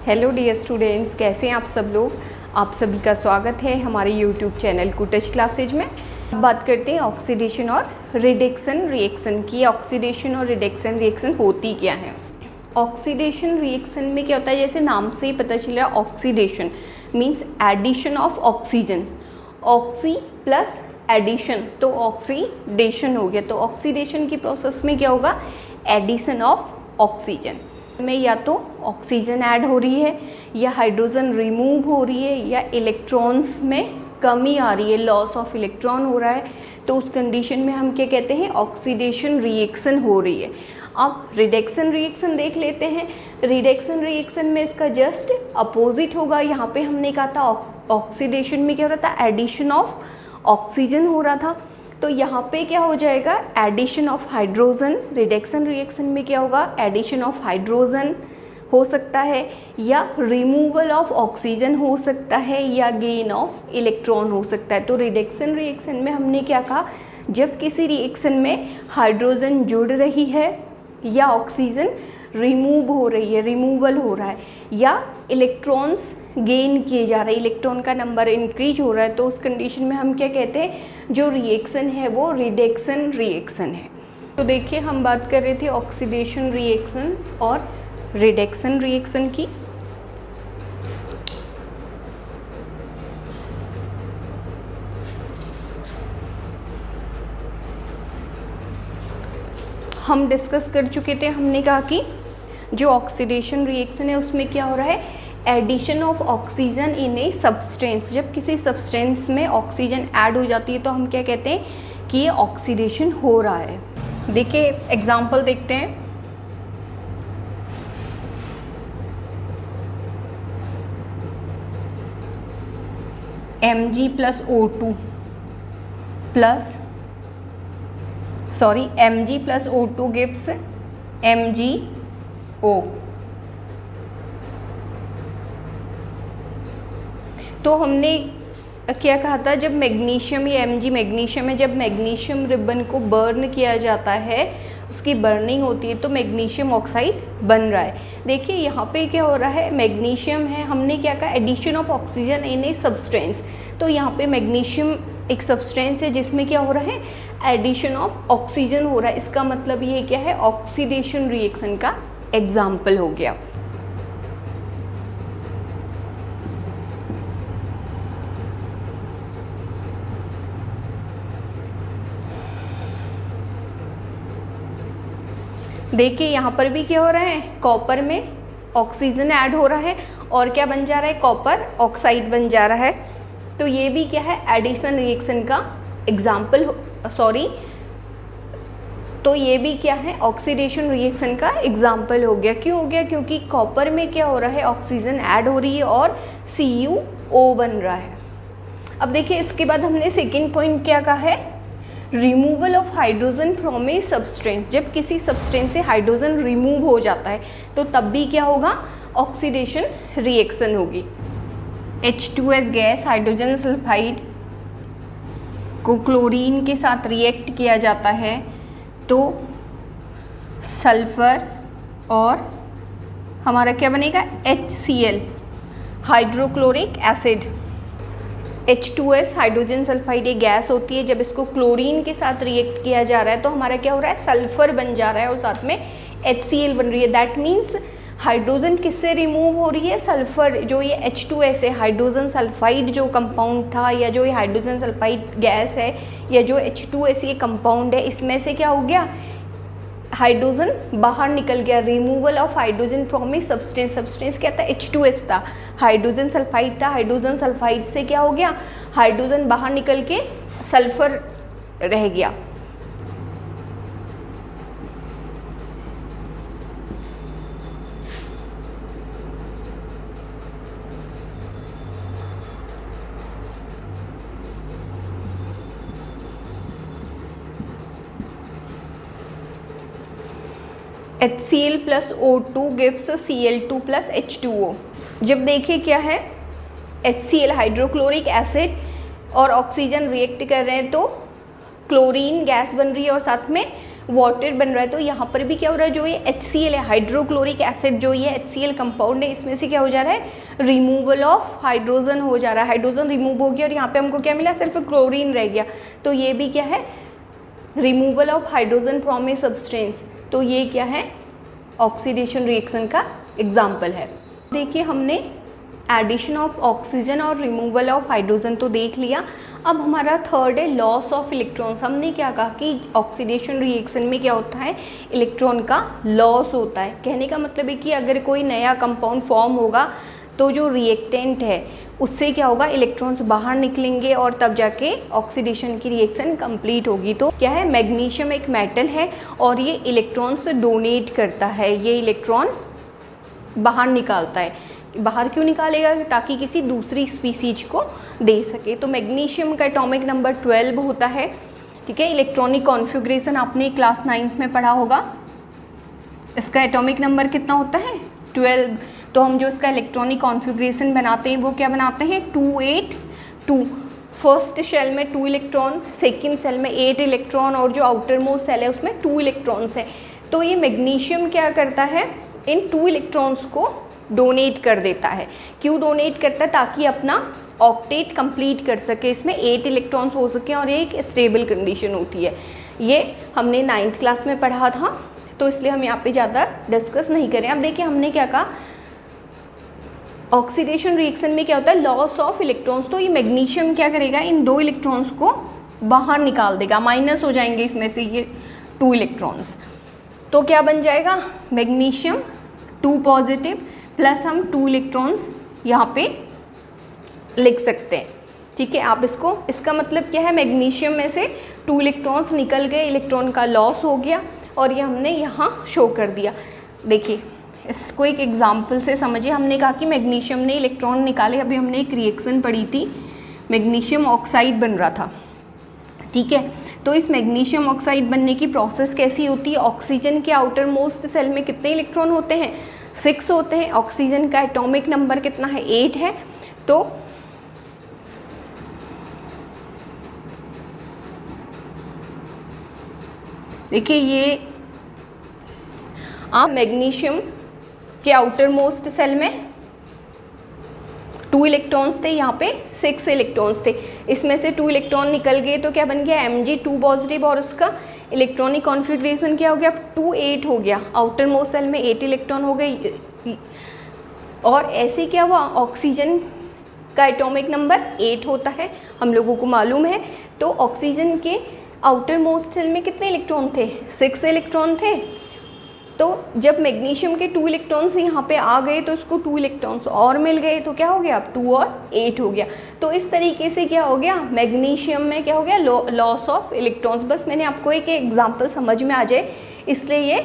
Hello dear students, कैसे हैं आप सब लोग। आप सभी का स्वागत है हमारे यूट्यूब चैनल कुटच क्लासेज में। अब बात करते हैं ऑक्सीडेशन और रिडक्शन रिएक्शन की। ऑक्सीडेशन और रिडक्शन रिएक्शन होती क्या है। ऑक्सीडेशन रिएक्शन में क्या होता है, जैसे नाम से ही पता चल रहा है, oxidation means addition of oxygen. Oxy plus addition तो ऑक्सीडेशन हो गया। तो ऑक्सीडेशन की प्रोसेस में क्या होगा, एडिशन ऑफ ऑक्सीजन में या तो ऑक्सीजन ऐड हो रही है या हाइड्रोजन रिमूव हो रही है या इलेक्ट्रॉन्स में कमी आ रही है, लॉस ऑफ इलेक्ट्रॉन हो रहा है। तो उस कंडीशन में हम क्या कहते हैं, ऑक्सीडेशन रिएक्शन हो रही है। अब रिडक्शन रिएक्शन देख लेते हैं। रिडक्शन रिएक्शन में इसका जस्ट अपोजिट होगा। यहाँ पे हमने कहा था ऑक्सीडेशन में क्या हो रहा था, एडिशन ऑफ ऑक्सीजन हो रहा था। तो यहाँ पे क्या हो जाएगा, addition of hydrogen. Reduction reaction में क्या होगा, एडिशन ऑफ हाइड्रोजन हो सकता है या रिमूवल ऑफ ऑक्सीजन हो सकता है या गेन ऑफ इलेक्ट्रॉन हो सकता है। तो रिडक्शन रिएक्शन में हमने क्या कहा, जब किसी रिएक्शन में हाइड्रोजन जुड़ रही है या ऑक्सीजन रिमूव हो रही है, रिमूवल हो रहा है या इलेक्ट्रॉन्स गेन किए जा रहे हैं, इलेक्ट्रॉन का नंबर इंक्रीज हो रहा है, तो उस कंडीशन में हम क्या कहते हैं, जो रिएक्शन है वो रिडक्शन रिएक्शन है। तो देखिए, हम बात कर रहे थे ऑक्सीडेशन रिएक्शन और रिडक्शन रिएक्शन की। हम डिस्कस कर चुके थे, हमने कहा कि जो ऑक्सीडेशन रिएक्शन है उसमें क्या हो रहा है, addition of oxygen in a substance. जब किसी सब्सटेंस में ऑक्सीजन ऐड हो जाती है तो हम क्या कहते हैं कि ये ऑक्सीडेशन हो रहा है। देखिए एग्जांपल देखते हैं। Mg plus O2 Mg plus O2 gives MgO। तो हमने क्या कहा था, जब मैग्नीशियम, ये Mg मैग्नीशियम है, जब मैग्नीशियम रिबन को बर्न किया जाता है, उसकी बर्निंग होती है तो मैग्नीशियम ऑक्साइड बन रहा है। देखिए यहाँ पे क्या हो रहा है, मैग्नीशियम है, हमने क्या कहा, addition of oxygen in a substance. तो यहाँ पे मैग्नीशियम एक सब्सटेंस है जिसमें क्या हो रहा है, एडिशन ऑफ ऑक्सीजन हो रहा है। इसका मतलब ये क्या है, ऑक्सीडेशन रिएक्शन का एग्जाम्पल हो गया। देखिए यहाँ पर भी क्या हो रहा है, कॉपर में ऑक्सीजन ऐड हो रहा है और क्या बन जा रहा है, कॉपर ऑक्साइड बन जा रहा है। तो ये भी क्या है, एडिशन रिएक्शन का एग्जाम्पल, तो ये भी क्या है, ऑक्सीडेशन रिएक्शन का एग्जाम्पल हो गया। क्यों हो गया, क्योंकि कॉपर में क्या हो रहा है, ऑक्सीजन ऐड हो रही है और CuO बन रहा है। अब देखिए इसके बाद हमने सेकेंड पॉइंट क्या कहा है, removal of hydrogen from A substance. जब किसी सब्सटेंस से हाइड्रोजन रिमूव हो जाता है तो तब भी क्या होगा, ऑक्सीडेशन रिएक्शन होगी। H2S गैस, हाइड्रोजन सल्फाइड को क्लोरीन के साथ रिएक्ट किया जाता है तो सल्फर और हमारा क्या बनेगा, HCl hydrochloric acid. H2S hydrogen sulphide ये गैस होती है, जब इसको क्लोरीन के साथ रिएक्ट किया जा रहा है तो हमारा क्या हो रहा है, सल्फर बन जा रहा है और साथ में HCl बन रही है। दैट मीन्स हाइड्रोजन किससे रिमूव हो रही है, सल्फर। जो ये H2S है, हाइड्रोजन सल्फाइड जो कंपाउंड था या जो ये हाइड्रोजन सल्फाइड गैस है या जो H2S ये कंपाउंड है, इसमें से क्या हो गया, हाइड्रोजन बाहर निकल गया। Removal of hydrogen from a substance. Substance क्या था, H2S था, हाइड्रोजन सल्फाइड था, हाइड्रोजन सल्फाइड से क्या हो गया, हाइड्रोजन बाहर निकल के सल्फर रह गया। HCl plus O2 gives Cl2 plus H2O। जब देखिए क्या है, HCl हाइड्रोक्लोरिक एसिड और ऑक्सीजन रिएक्ट कर रहे हैं तो क्लोरीन गैस बन रही है और साथ में वाटर बन रहा है, तो यहाँ पर भी क्या हो रहा है, जो ये HCl है, हाइड्रोक्लोरिक एसिड, जो ये HCl कंपाउंड है, इसमें से क्या हो जा रहा है, रिमूवल ऑफ हाइड्रोजन हो जा रहा है, हाइड्रोजन रिमूव हो गया और यहाँ पे हमको क्या मिला, सिर्फ क्लोरीन रह गया। तो ये भी क्या है, removal of hydrogen from A substance. तो ये क्या है, ऑक्सीडेशन रिएक्शन का एग्जाम्पल है। देखिए हमने एडिशन ऑफ ऑक्सीजन और रिमूवल ऑफ हाइड्रोजन तो देख लिया। अब हमारा थर्ड है लॉस ऑफ इलेक्ट्रॉन्स। हमने क्या कहा कि ऑक्सीडेशन रिएक्शन में क्या होता है, इलेक्ट्रॉन का लॉस होता है। कहने का मतलब है कि अगर कोई नया कंपाउंड फॉर्म होगा तो जो रिएक्टेंट है उससे क्या होगा, इलेक्ट्रॉन्स बाहर निकलेंगे और तब जाके ऑक्सीडेशन की रिएक्शन कंप्लीट होगी। तो क्या है, मैग्नीशियम एक मेटल है और ये इलेक्ट्रॉन्स डोनेट करता है, ये इलेक्ट्रॉन बाहर निकालता है। बाहर क्यों निकालेगा, ताकि किसी दूसरी स्पीसीज को दे सके। तो मैग्नीशियम का एटॉमिक नंबर 12 होता है, ठीक है। इलेक्ट्रॉनिक कॉन्फ़िगरेशन आपने क्लास 9th में पढ़ा होगा। इसका एटॉमिक नंबर कितना होता है, 12। तो हम जो इसका इलेक्ट्रॉनिक कॉन्फ़िगरेशन बनाते हैं वो क्या बनाते हैं, 282। फर्स्ट शेल में 2 इलेक्ट्रॉन, सेकेंड सेल में 8 इलेक्ट्रॉन और जो आउटर मोस्ट सेल है उसमें 2 इलेक्ट्रॉन्स है। तो ये मैग्नीशियम क्या करता है, इन 2 इलेक्ट्रॉन्स को डोनेट कर देता है। क्यों डोनेट करता है, ताकि अपना ऑक्टेट कंप्लीट कर सके, इसमें 8 इलेक्ट्रॉन्स हो सके और एक स्टेबल कंडीशन होती है। ये हमने 9th क्लास में पढ़ा था, तो इसलिए हम यहाँ पे ज़्यादा डिस्कस नहीं करें। अब देखिए हमने क्या कहा, ऑक्सीडेशन रिएक्शन में क्या होता है, लॉस ऑफ इलेक्ट्रॉन्स। तो ये मैग्नीशियम क्या करेगा, इन 2 इलेक्ट्रॉन्स को बाहर निकाल देगा, माइनस हो जाएंगे इसमें से ये 2 इलेक्ट्रॉन्स। तो क्या बन जाएगा, मैग्नीशियम 2 पॉजिटिव प्लस हम 2 इलेक्ट्रॉन्स यहाँ पे लिख सकते हैं, ठीक है। आप इसको, इसका मतलब क्या है, मैग्नीशियम में से 2 इलेक्ट्रॉन्स निकल गए, इलेक्ट्रॉन का लॉस हो गया और ये हमने यहाँ शो कर दिया। देखिए इसको एक एग्जाम्पल से समझिए। हमने कहा कि मैग्नीशियम ने इलेक्ट्रॉन निकाले, अभी हमने एक रिएक्शन पढ़ी थी, मैग्नीशियम ऑक्साइड बन रहा था, ठीक है। तो इस मैग्नीशियम ऑक्साइड बनने की प्रोसेस कैसी होती है, ऑक्सीजन के आउटर मोस्ट सेल में कितने इलेक्ट्रॉन होते हैं, 6 होते हैं। ऑक्सीजन का एटॉमिक नंबर कितना है, 8 है। तो देखिए ये आप मैग्नीशियम के आउटर मोस्ट सेल में 2 इलेक्ट्रॉन्स थे, यहाँ पे 6 इलेक्ट्रॉन्स थे। इसमें से 2 इलेक्ट्रॉन निकल गए तो क्या बन गया, Mg2 पॉजिटिव और उसका इलेक्ट्रॉनिक कॉन्फ़िगरेशन क्या हो गया, 2-8 हो गया। आउटर मोस्ट सेल में 8 इलेक्ट्रॉन हो गए। और ऐसे क्या हुआ, ऑक्सीजन का एटॉमिक नंबर 8 होता है, हम लोगों को मालूम है। तो ऑक्सीजन के आउटर मोस्ट सेल में कितने इलेक्ट्रॉन थे, 6 इलेक्ट्रॉन थे। तो जब मैग्नीशियम के 2 इलेक्ट्रॉन्स यहाँ पे आ गए तो इसको 2 इलेक्ट्रॉन्स और मिल गए, तो क्या हो गया, अब 2 और 8 हो गया। तो इस तरीके से क्या हो गया, मैग्नीशियम में क्या हो गया, लॉस ऑफ इलेक्ट्रॉन्स। बस मैंने आपको एक एग्जांपल समझ में आ जाए, इसलिए ये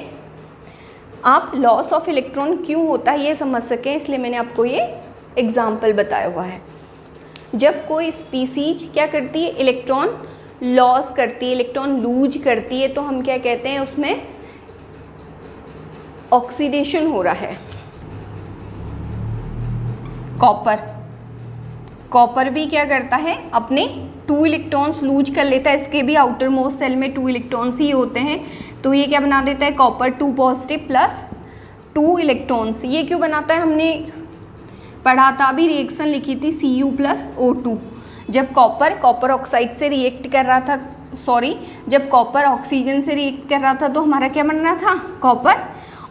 आप लॉस ऑफ इलेक्ट्रॉन क्यों होता है ये समझ सकें, इसलिए मैंने आपको ये एग्जाम्पल बताया हुआ है। जब कोई स्पीसीज क्या करती है, इलेक्ट्रॉन लॉस करती है, इलेक्ट्रॉन लूज करती है, तो हम क्या कहते हैं, उसमें ऑक्सीडेशन हो रहा है। कॉपर भी क्या करता है, अपने 2 इलेक्ट्रॉन्स लूज कर लेता है। इसके भी आउटर मोस्ट सेल में 2 इलेक्ट्रॉन्स ही होते हैं, तो ये क्या बना देता है, कॉपर 2 पॉजिटिव प्लस 2 इलेक्ट्रॉन्स। ये क्यों बनाता है, हमने पढ़ा था, अभी रिएक्शन लिखी थी Cu+O2। जब कॉपर ऑक्साइड से रिएक्ट कर रहा था, जब कॉपर ऑक्सीजन से रिएक्ट कर रहा था तो हमारा क्या बन रहा था, कॉपर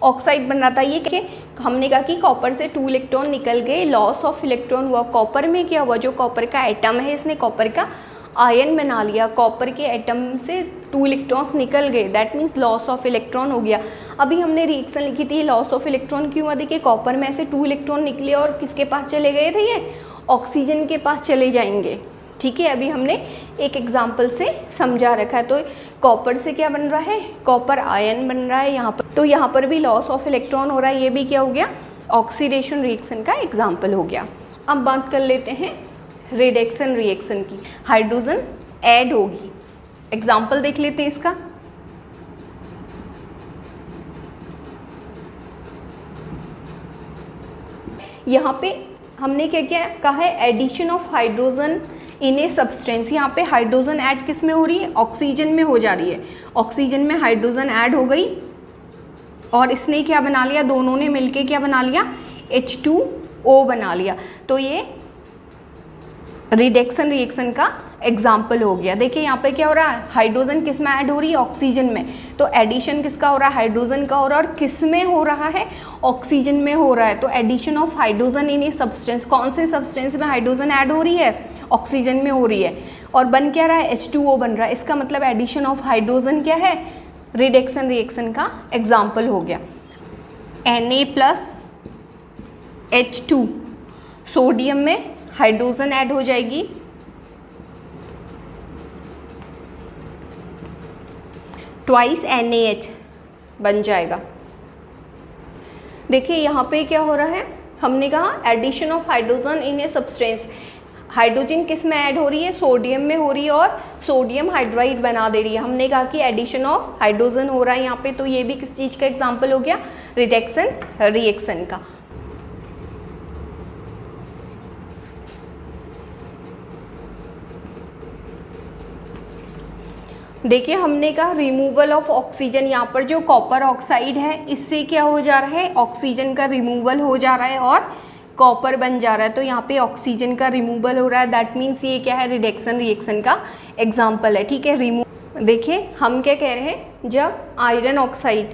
ऑक्साइड बन रहा था। ये क्या, हमने कहा कि कॉपर से 2 इलेक्ट्रॉन निकल गए, लॉस ऑफ इलेक्ट्रॉन हुआ। कॉपर में क्या हुआ, जो कॉपर का एटम है इसने कॉपर का आयन बना लिया, कॉपर के एटम से 2 इलेक्ट्रॉन्स निकल गए, that means loss of electron हो गया। अभी हमने रिएक्शन लिखी थी, लॉस ऑफ इलेक्ट्रॉन क्यों हुआ, देखिए कॉपर में से 2 इलेक्ट्रॉन निकले और किसके पास चले गए थे, ये ऑक्सीजन के पास चले जाएंगे, ठीक है। अभी हमने एक एग्जाम्पल से समझा रखा है। तो कॉपर से क्या बन रहा है, कॉपर आयन बन रहा है यहाँ पर, तो यहाँ पर भी लॉस ऑफ इलेक्ट्रॉन हो रहा है। ये भी क्या हो गया, ऑक्सीडेशन रिएक्शन का एग्जाम्पल हो गया। अब बात कर लेते हैं रिडक्शन रिएक्शन की। हाइड्रोजन ऐड होगी, एग्जाम्पल देख लेते हैं इसका। यहाँ पे हमने क्या क्या कहा है, addition of hydrogen in a substance. यहाँ पे हाइड्रोजन ऐड किस में हो रही है, ऑक्सीजन में हो जा रही है। ऑक्सीजन में हाइड्रोजन ऐड हो गई और इसने क्या बना लिया, दोनों ने मिलके क्या बना लिया, H2O बना लिया। तो ये रिडक्शन रिएक्शन का एग्जाम्पल हो गया। देखिए यहाँ पे क्या हो रहा है, हाइड्रोजन किस में ऐड हो रही है, ऑक्सीजन में। तो एडिशन किसका हो रहा है, हाइड्रोजन का हो रहा है। और किस में हो रहा है, ऑक्सीजन में हो रहा है। तो addition of hydrogen in a substance, कौन से सब्सटेंस में हाइड्रोजन ऐड हो रही है, ऑक्सीजन में हो रही है। और बन क्या रहा है, H2O बन रहा है। इसका मतलब एडिशन ऑफ हाइड्रोजन क्या है, रिडक्शन रिएक्शन का एग्जाम्पल हो गया। Na+H2, सोडियम में हाइड्रोजन ऐड हो जाएगी, ट्वाइस NaH बन जाएगा। देखिए यहाँ पे क्या हो रहा है, हमने कहा addition of hydrogen in a substance. Hydrogen किस में ऐड हो रही है, सोडियम में हो रही है और सोडियम हाइड्राइड बना दे रही है। हमने कहा कि एडिशन ऑफ हाइड्रोजन हो रहा है यहाँ पे। तो ये भी किस चीज़ का एग्जाम्पल हो गया, रिडक्शन रिएक्शन का। देखिए हमने कहा रिमूवल ऑफ ऑक्सीजन, यहाँ पर जो कॉपर ऑक्साइड है इससे क्या हो जा रहा है, ऑक्सीजन का रिमूवल हो जा रहा है और कॉपर बन जा रहा है। तो यहाँ पे ऑक्सीजन का रिमूवल हो रहा है, दैट मीन्स ये क्या है, रिडक्शन रिएक्शन का एग्जाम्पल है। ठीक है, देखिए हम क्या कह रहे हैं, जब आयरन ऑक्साइड,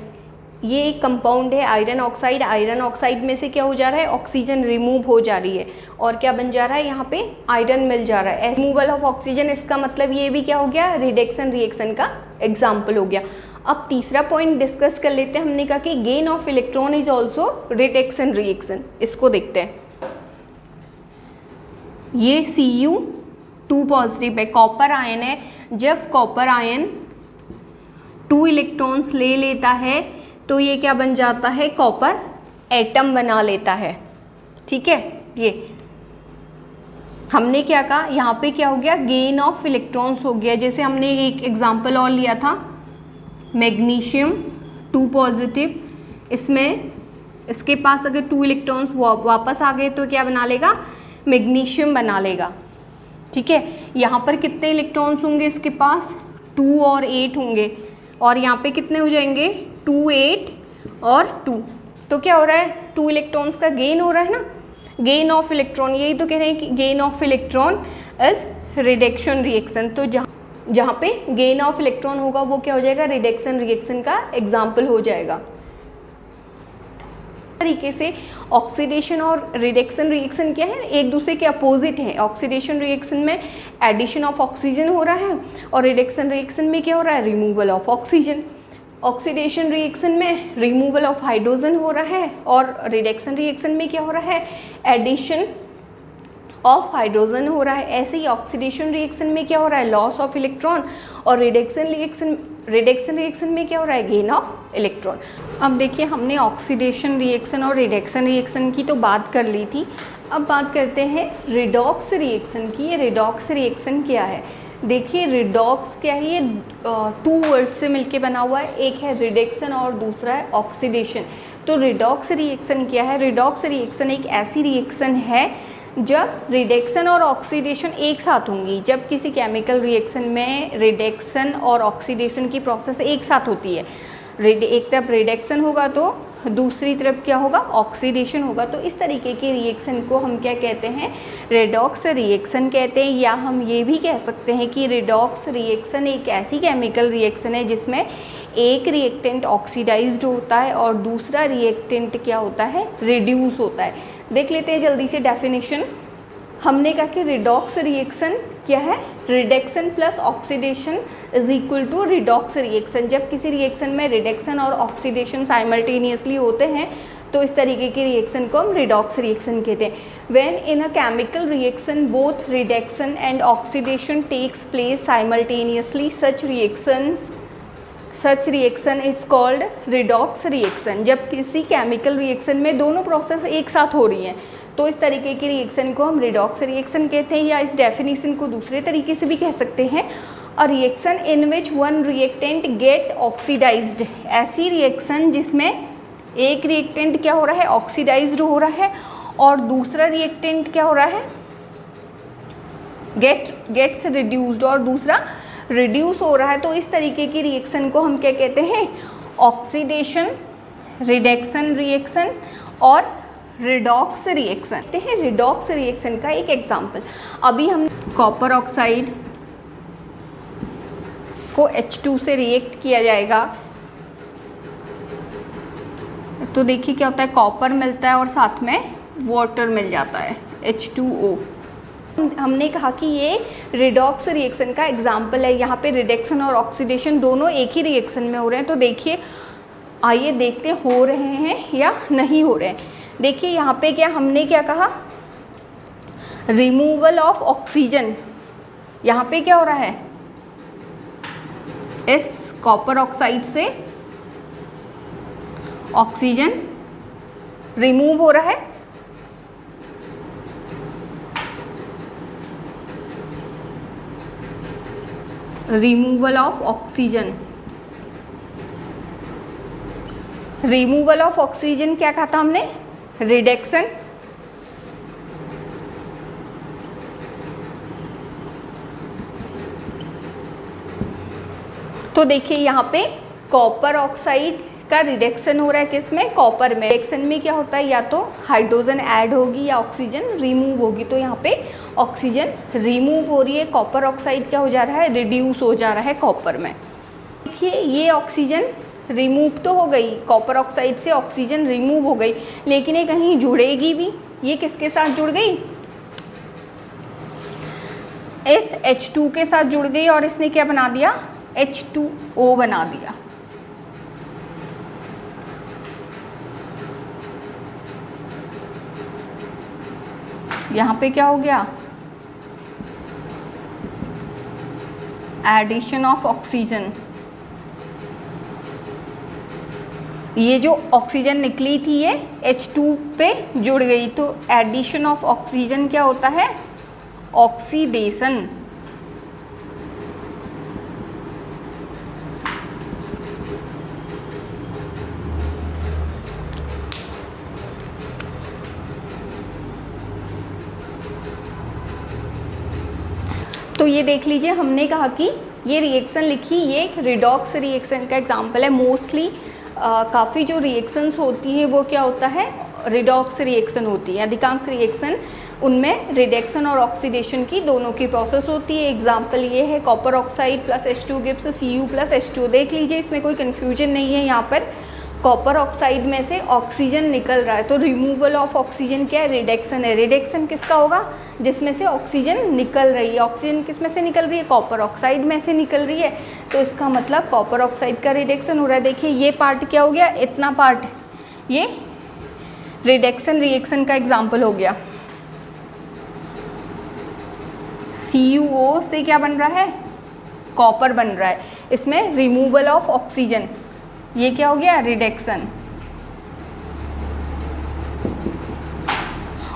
ये एक कंपाउंड है आयरन ऑक्साइड, आयरन ऑक्साइड में से क्या हो जा रहा है, ऑक्सीजन रिमूव हो जा रही है और क्या बन जा रहा है, यहाँ पे आयरन मिल जा रहा है। रिमूवल ऑफ ऑक्सीजन, इसका मतलब ये भी क्या हो गया, रिडक्शन रिएक्शन का एग्जाम्पल हो गया। अब तीसरा पॉइंट डिस्कस कर लेते हैं। हमने कहा कि gain of electron is also reduction reaction. इसको देखते हैं। ये Cu2 पॉजिटिव है, कॉपर आयन है। जब कॉपर आयन 2 इलेक्ट्रॉन्स ले लेता है तो ये क्या बन जाता है, कॉपर एटम बना लेता है। ठीक है, ये हमने क्या कहा, यहाँ पे क्या हो गया, गेन ऑफ इलेक्ट्रॉन्स हो गया। जैसे हमने एक एग्जांपल और लिया था, मैग्नीशियम 2 पॉजिटिव, इसमें इसके पास अगर 2 इलेक्ट्रॉन्स वापस आ गए तो क्या बना लेगा, मैग्नीशियम बना लेगा। ठीक है, यहाँ पर कितने इलेक्ट्रॉन्स होंगे इसके पास, 2 और 8 होंगे और यहाँ पे कितने हो जाएंगे, 2 8 और 2। तो क्या हो रहा है, 2 इलेक्ट्रॉन्स का गेन हो रहा है ना, गेन ऑफ इलेक्ट्रॉन। यही तो कह रहे हैं कि gain of electron is reduction reaction. तो जहाँ पे गेन ऑफ इलेक्ट्रॉन होगा वो क्या हो जाएगा, रिडक्शन रिएक्शन का एग्जाम्पल हो जाएगा। तरीके से ऑक्सीडेशन और रिडक्शन रिएक्शन क्या है, एक दूसरे के अपोजिट है। ऑक्सीडेशन रिएक्शन में एडिशन ऑफ ऑक्सीजन हो रहा है और रिडक्शन रिएक्शन में क्या हो रहा है, removal of oxygen. Oxidation reaction में रिमूवल ऑफ हाइड्रोजन हो रहा है और रिडक्शन रिएक्शन में क्या हो रहा है, एडिशन ऑफ हाइड्रोजन हो रहा है। ऐसे ही ऑक्सीडेशन रिएक्शन में क्या हो रहा है, लॉस ऑफ इलेक्ट्रॉन और रिडक्शन रिएक्शन में क्या हो रहा है, गेन ऑफ इलेक्ट्रॉन। अब देखिए हमने ऑक्सीडेशन रिएक्शन और रिडक्शन रिएक्शन की तो बात कर ली थी। अब बात करते हैं रिडॉक्स रिएक्शन की। ये रिडॉक्स रिएक्शन क्या है, देखिए रिडॉक्स क्या है, ये 2 वर्ड से मिलके बना हुआ है, एक है रिडक्शन और दूसरा है ऑक्सीडेशन। तो रिडॉक्स रिएक्शन क्या है, रिडॉक्स रिएक्शन एक ऐसी रिएक्शन है जब रिडक्शन और ऑक्सीडेशन एक साथ होंगी। जब किसी केमिकल रिएक्शन में रिडक्शन और ऑक्सीडेशन की प्रोसेस एक साथ होती है, एक तरफ रिडक्शन होगा तो दूसरी तरफ क्या होगा, ऑक्सीडेशन होगा। तो इस तरीके के रिएक्शन को हम क्या कहते हैं, रिडॉक्स रिएक्शन कहते हैं। या हम ये भी कह सकते हैं कि रिडॉक्स रिएक्शन एक ऐसी केमिकल रिएक्शन है जिसमें एक रिएक्टेंट ऑक्सीडाइज्ड होता है और दूसरा रिएक्टेंट क्या होता है, रिड्यूस होता है। देख लेते हैं जल्दी से डेफिनेशन। हमने कहा कि रिडॉक्स रिएक्शन क्या है, reduction plus oxidation is equal to redox reaction. जब किसी रिएक्शन में रिडक्शन और ऑक्सीडेशन साइमल्टेनियसली होते हैं तो इस तरीके की रिएक्शन को हम रिडॉक्स रिएक्शन कहते हैं। When in a chemical reaction both reduction and oxidation takes place simultaneously, such reaction is called redox reaction. जब किसी केमिकल रिएक्शन में दोनों प्रोसेस एक साथ हो रही हैं तो इस तरीके की रिएक्शन को हम रिडॉक्स रिएक्शन कहते हैं। या इस डेफिनेशन को दूसरे तरीके से भी कह सकते हैं, a reaction in which one reactant get oxidised. ऐसी रिएक्शन जिसमें एक रिएक्टेंट क्या हो रहा है, ऑक्सीडाइज्ड हो रहा है और दूसरा रिएक्टेंट क्या हो रहा है, गेट्स रिड्यूस्ड और दूसरा रिड्यूस हो रहा है, तो इस तरीके की रिएक्शन को हम क्या कहते हैं, ऑक्सीडेशन रिडक्शन रिएक्शन और रिडॉक्स रिएक्शन कहते हैं। रिडॉक्स रिएक्शन का एक एग्जांपल, अभी हम कॉपर ऑक्साइड को H2 से रिएक्ट किया जाएगा तो देखिए क्या होता है, कॉपर मिलता है और साथ में वाटर मिल जाता है H2O। हमने कहा कि ये रिडॉक्स रिएक्शन का एग्जाम्पल है। यहाँ पे रिडक्शन और ऑक्सीडेशन दोनों एक ही रिएक्शन में हो रहे हैं, तो देखिए आइए देखते हो रहे हैं या नहीं हो रहे हैं। देखिए यहाँ पे क्या हमने क्या कहा, रिमूवल ऑफ ऑक्सीजन। यहाँ पे क्या हो रहा है, इस कॉपर ऑक्साइड से ऑक्सीजन रिमूव हो रहा है, removal of oxygen. Removal of oxygen क्या कहा था हमने, रिडक्शन। तो देखिए यहाँ पे कॉपर ऑक्साइड का रिडक्शन हो रहा है, किसमें, कॉपर में। रिडक्शन में क्या होता है, या तो हाइड्रोजन ऐड होगी या ऑक्सीजन रिमूव होगी, तो यहाँ पे ऑक्सीजन रिमूव हो रही है, कॉपर ऑक्साइड क्या हो जा रहा है, रिड्यूस हो जा रहा है कॉपर में। देखिए ये ऑक्सीजन रिमूव तो हो गई, कॉपर ऑक्साइड से ऑक्सीजन रिमूव हो गई, लेकिन ये कहीं जुड़ेगी भी। ये किसके साथ जुड़ गई, इस H2 के साथ जुड़ गई और इसने क्या बना दिया, H2O बना दिया। यहाँ पे क्या हो गया, एडिशन ऑफ ऑक्सीजन। ये जो ऑक्सीजन निकली थी ये H2 पे जुड़ गई, तो एडिशन ऑफ ऑक्सीजन क्या होता है, ऑक्सीडेशन। तो ये देख लीजिए, हमने कहा कि ये रिएक्शन लिखी, ये एक रिडॉक्स रिएक्शन का एग्जांपल है। मोस्टली काफ़ी जो रिएक्शंस होती हैं वो क्या होता है, रिडॉक्स रिएक्शन होती है। अधिकांश रिएक्शन उनमें रिडक्शन और ऑक्सीडेशन की दोनों की प्रोसेस होती है। एग्जांपल ये है copper oxide plus H2 gives Cu plus H2। देख लीजिए इसमें कोई कन्फ्यूजन नहीं है। यहाँ पर कॉपर ऑक्साइड में से ऑक्सीजन निकल रहा है, तो रिमूवल ऑफ ऑक्सीजन क्या है, रिडक्शन है। रिडक्शन किसका होगा, जिसमें से ऑक्सीजन निकल रही है। ऑक्सीजन किस में से निकल रही है, कॉपर ऑक्साइड में से निकल रही है, तो इसका मतलब कॉपर ऑक्साइड का रिडक्शन हो रहा है। देखिए ये पार्ट क्या हो गया, इतना पार्ट ये रिडक्शन रिएक्शन का एग्जाम्पल हो गया। CuO से क्या बन रहा है, कॉपर बन रहा है, इसमें रिमूवल ऑफ ऑक्सीजन, ये क्या हो गया, रिडक्शन।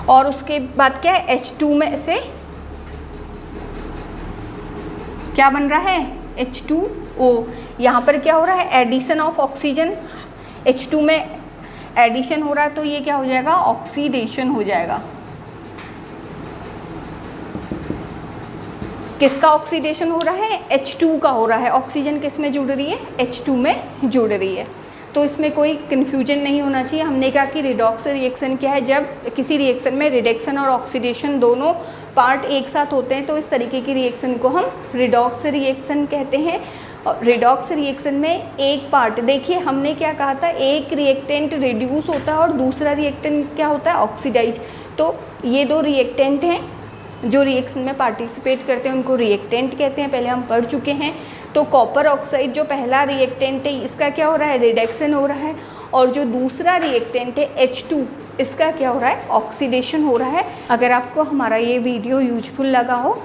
और उसके बाद क्या है, H2 में से क्या बन रहा है, H2O। यहाँ पर क्या हो रहा है, एडिशन ऑफ ऑक्सीजन। H2 में एडिशन हो रहा है, तो ये क्या हो जाएगा, ऑक्सीडेशन हो जाएगा। किसका ऑक्सीडेशन हो रहा है, H2 का हो रहा है। ऑक्सीजन किस में जुड़ रही है, H2 में जुड़ रही है, तो इसमें कोई कन्फ्यूजन नहीं होना चाहिए। हमने कहा कि रिडॉक्स रिएक्शन क्या है, जब किसी रिएक्शन में रिडक्शन और ऑक्सीडेशन दोनों पार्ट एक साथ होते हैं, तो इस तरीके की रिएक्शन को हम रिडॉक्स रिएक्शन कहते हैं। और रिडॉक्स रिएक्शन में एक पार्ट, देखिए हमने क्या कहा था, एक रिएक्टेंट रिड्यूस होता है और दूसरा रिएक्टेंट क्या होता है, ऑक्सीडाइज। तो ये दो रिएक्टेंट हैं जो रिएक्शन में पार्टिसिपेट करते हैं, उनको रिएक्टेंट कहते हैं, पहले हम पढ़ चुके हैं। तो कॉपर ऑक्साइड जो पहला रिएक्टेंट है, इसका क्या हो रहा है, रिडक्शन हो रहा है, और जो दूसरा रिएक्टेंट है H2, इसका क्या हो रहा है, ऑक्सीडेशन हो रहा है। अगर आपको हमारा ये वीडियो यूजफुल लगा हो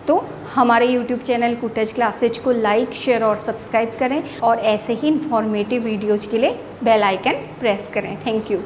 तो हमारे YouTube चैनल कुटज क्लासेज को लाइक, शेयर और सब्सक्राइब करें, और ऐसे ही इंफॉर्मेटिव वीडियोज़ के लिए बेल आइकन प्रेस करें। Thank you.